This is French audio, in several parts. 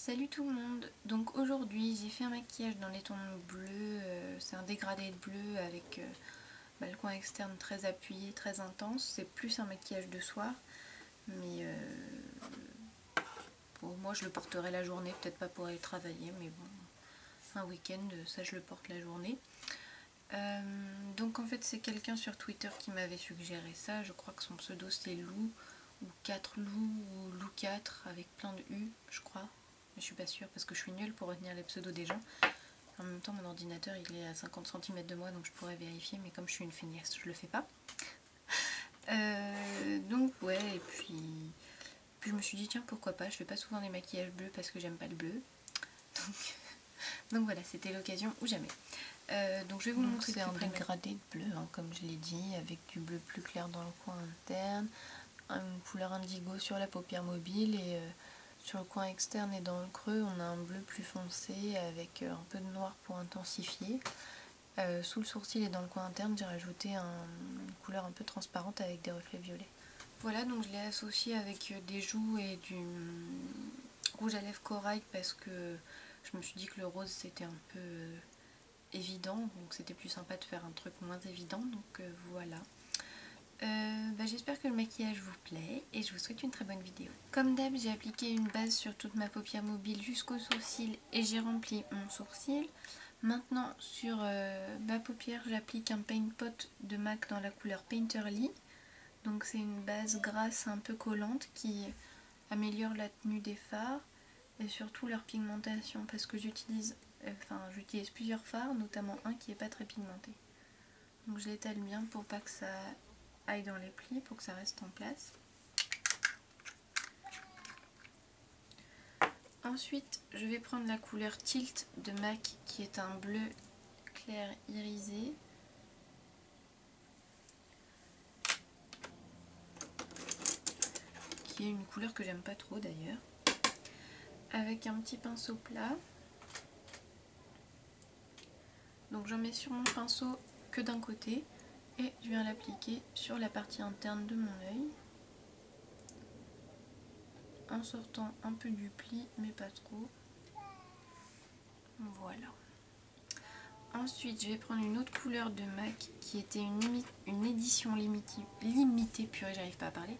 Salut tout le monde, donc aujourd'hui j'ai fait un maquillage dans les tons bleus, c'est un dégradé de bleu avec le coin externe très appuyé, très intense, c'est plus un maquillage de soir, mais pour moi je le porterai la journée, peut-être pas pour aller travailler, mais bon, un week-end ça je le porte la journée. Donc en fait c'est quelqu'un sur Twitter qui m'avait suggéré ça, je crois que son pseudo c'est Lou, ou 4 Lou, ou Lou 4 avec plein de U je crois. Mais je suis pas sûre parce que je suis nulle pour retenir les pseudos des gens. En même temps mon ordinateur il est à 50 cm de moi donc je pourrais vérifier, mais comme je suis une feignasse je le fais pas. Donc ouais, et puis je me suis dit tiens pourquoi pas, je fais pas souvent des maquillages bleus parce que j'aime pas le bleu. Donc voilà, c'était l'occasion ou jamais. Donc je vais vous montrer c'est un dégradé de bleu, hein, comme je l'ai dit, avec du bleu plus clair dans le coin interne, une couleur indigo sur la paupière mobile et sur le coin externe et dans le creux on a un bleu plus foncé avec un peu de noir pour intensifier. Sous le sourcil et dans le coin interne j'ai rajouté une couleur un peu transparente avec des reflets violets. Voilà, donc je l'ai associé avec des joues et du rouge à lèvres corail parce que je me suis dit que le rose c'était un peu évident, donc c'était plus sympa de faire un truc moins évident, donc voilà. J'espère que le maquillage vous plaît et je vous souhaite une très bonne vidéo. Comme d'hab, j'ai appliqué une base sur toute ma paupière mobile jusqu'au sourcil et j'ai rempli mon sourcil. Maintenant sur ma paupière j'applique un paint pot de MAC dans la couleur Painterly. Donc c'est une base grasse un peu collante qui améliore la tenue des fards et surtout leur pigmentation parce que j'utilise plusieurs fards, notamment un qui n'est pas très pigmenté. Donc je l'étale bien pour pas que ça aille dans les plis, pour que ça reste en place. Ensuite je vais prendre la couleur Tilt de MAC qui est un bleu clair irisé. Qui est une couleur que j'aime pas trop d'ailleurs. Avec un petit pinceau plat. Donc j'en mets sur mon pinceau que d'un côté et je viens l'appliquer sur la partie interne de mon œil en sortant un peu du pli mais pas trop. Voilà. Ensuite je vais prendre une autre couleur de MAC qui était une édition limitée, purée j'arrive pas à parler,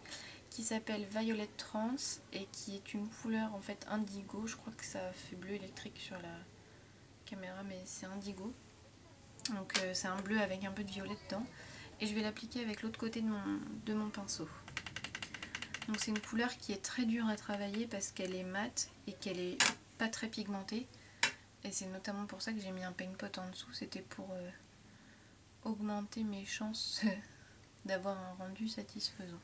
qui s'appelle Violet Trans et qui est une couleur en fait indigo. Je crois que ça fait bleu électrique sur la caméra mais c'est indigo. Donc c'est un bleu avec un peu de violet dedans. Et je vais l'appliquer avec l'autre côté de mon pinceau. Donc c'est une couleur qui est très dure à travailler parce qu'elle est mate et qu'elle est pas très pigmentée. Et c'est notamment pour ça que j'ai mis un paint pot en dessous. C'était pour augmenter mes chances d'avoir un rendu satisfaisant.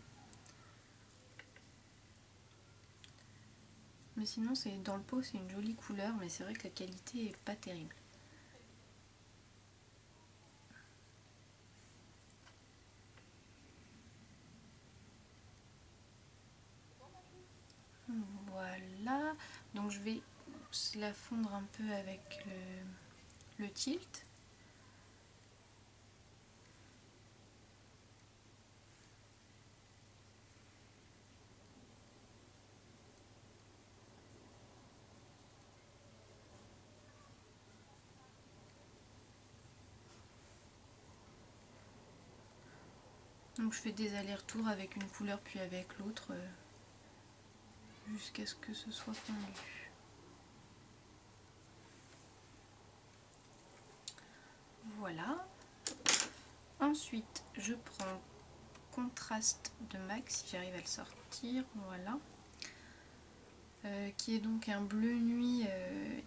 Mais sinon dans le pot c'est une jolie couleur, mais c'est vrai que la qualité est pas terrible. Voilà, donc je vais la fondre un peu avec le Tilt. Donc je fais des allers-retours avec une couleur puis avec l'autre jusqu'à ce que ce soit fondu. Voilà. Ensuite je prends Contraste de MAC, si j'arrive à le sortir, voilà. Qui est donc un bleu nuit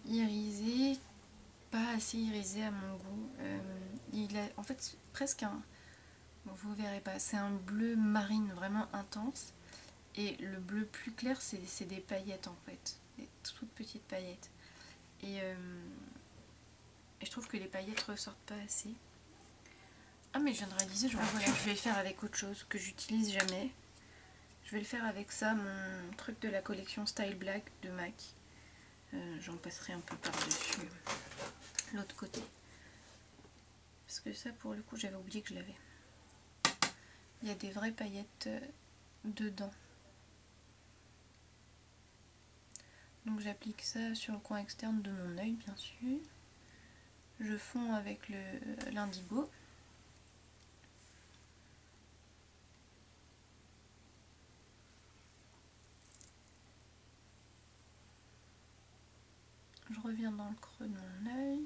irisé, pas assez irisé à mon goût. Il a en fait presque un... Vous verrez pas, c'est un bleu marine vraiment intense. Et le bleu plus clair, c'est des paillettes en fait, des toutes petites paillettes. Et je trouve que les paillettes ressortent pas assez. Ah mais je viens de réaliser, voilà, je vais le faire avec autre chose que j'utilise jamais. Je vais le faire avec ça, mon truc de la collection Style Black de MAC. J'en passerai un peu par-dessus l'autre côté. Parce que ça pour le coup j'avais oublié que je l'avais. Il y a des vraies paillettes dedans. Donc j'applique ça sur le coin externe de mon œil bien sûr. Je fonds avec l'indigo. Je reviens dans le creux de mon œil.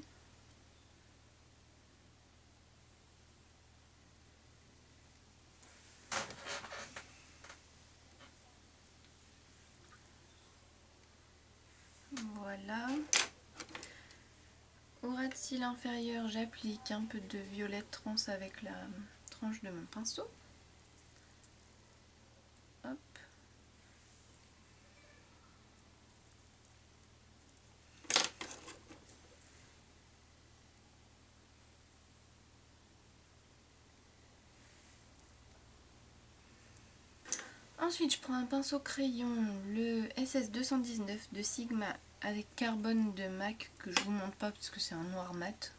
Voilà. Au ras de cils inférieur, j'applique un peu de violet trans avec la tranche de mon pinceau. Hop. Ensuite, je prends un pinceau crayon, le SS219 de Sigma avec carbone de MAC que je vous montre pas parce que c'est un noir mat.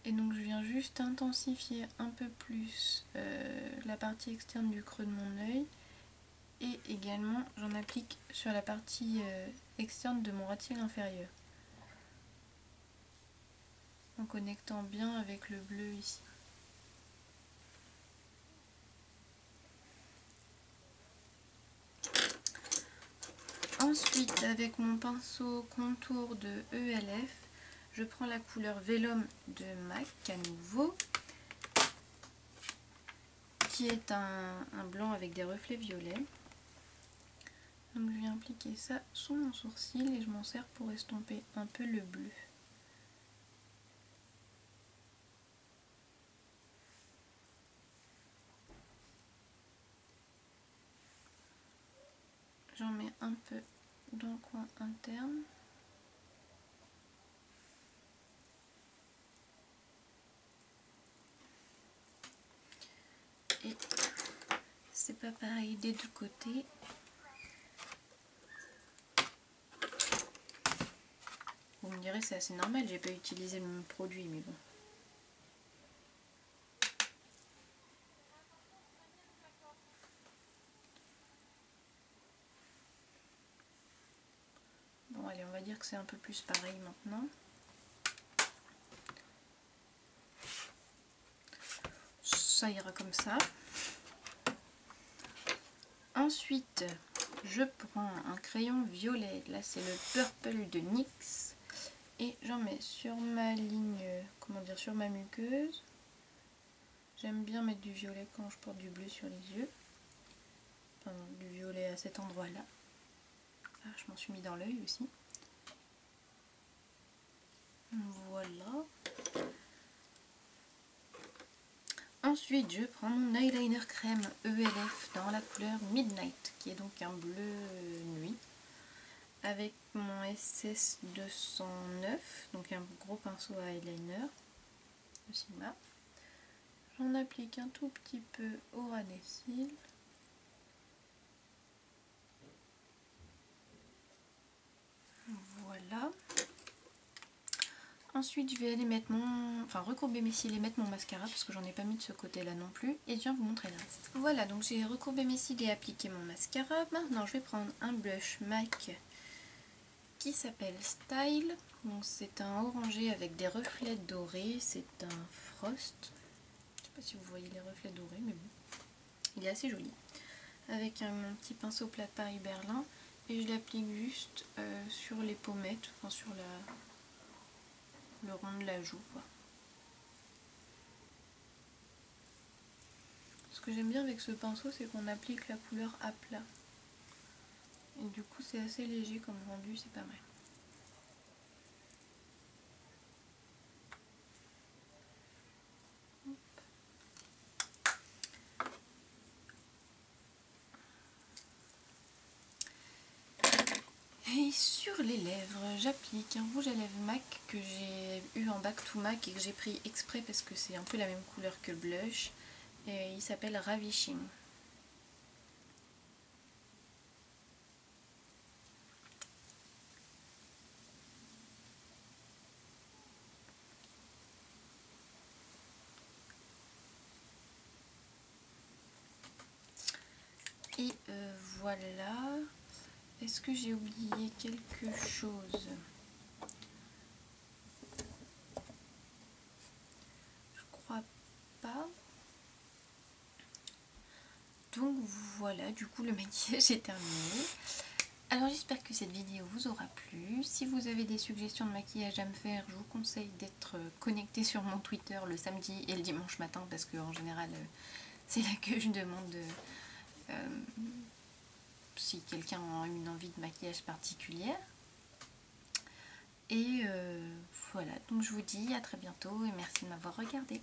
Et donc je viens juste intensifier un peu plus la partie externe du creux de mon œil. Et également, j'en applique sur la partie externe de mon ras de cils inférieur. En connectant bien avec le bleu ici. Ensuite, avec mon pinceau contour de ELF, je prends la couleur Vellum de MAC à nouveau, qui est un blanc avec des reflets violets. Donc je viens appliquer ça sous mon sourcil et je m'en sers pour estomper un peu le bleu. J'en mets un peu dans le coin interne. Et c'est pas pareil des deux côtés. Vous me direz c'est assez normal, j'ai pas utilisé le même produit, mais bon. Bon allez, on va dire que c'est un peu plus pareil maintenant. Ça ira comme ça. Ensuite, je prends un crayon violet, là c'est le Purple de NYX, et j'en mets sur ma ligne, comment dire, sur ma muqueuse. J'aime bien mettre du violet quand je porte du bleu sur les yeux, enfin du violet à cet endroit-là. Ah, je m'en suis mis dans l'œil aussi. Voilà. Ensuite, je prends mon eyeliner crème ELF dans la couleur Midnight, qui est donc un bleu nuit, avec mon SS209, donc un gros pinceau à eyeliner de Sigma. J'en applique un tout petit peu au ras des cils. Voilà. Ensuite, je vais aller mettre recourber mes cils et mettre mon mascara parce que j'en ai pas mis de ce côté-là non plus. Et je viens vous montrer le reste. Voilà, donc j'ai recourbé mes cils et appliqué mon mascara. Maintenant, je vais prendre un blush MAC qui s'appelle Style. Donc c'est un orangé avec des reflets dorés. C'est un Frost. Je sais pas si vous voyez les reflets dorés, mais bon. Il est assez joli. Avec mon petit pinceau plat de Paris Berlin. Et je l'applique juste sur les pommettes, enfin sur le rond de la joue, quoi. Ce que j'aime bien avec ce pinceau, c'est qu'on applique la couleur à plat. Et du coup, c'est assez léger comme rendu, c'est pas mal. Et sur les lèvres, j'applique un rouge à lèvres MAC que j'ai eu en back to MAC et que j'ai pris exprès parce que c'est un peu la même couleur que le blush. Et il s'appelle Ravishing. Et voilà. Est-ce que j'ai oublié quelque chose? Je crois pas. Donc voilà, du coup le maquillage est terminé. Alors j'espère que cette vidéo vous aura plu. Si vous avez des suggestions de maquillage à me faire, je vous conseille d'être connecté sur mon Twitter le samedi et le dimanche matin parce qu'en général c'est là que je demande si quelqu'un a une envie de maquillage particulière. Et voilà, donc je vous dis à très bientôt et merci de m'avoir regardé.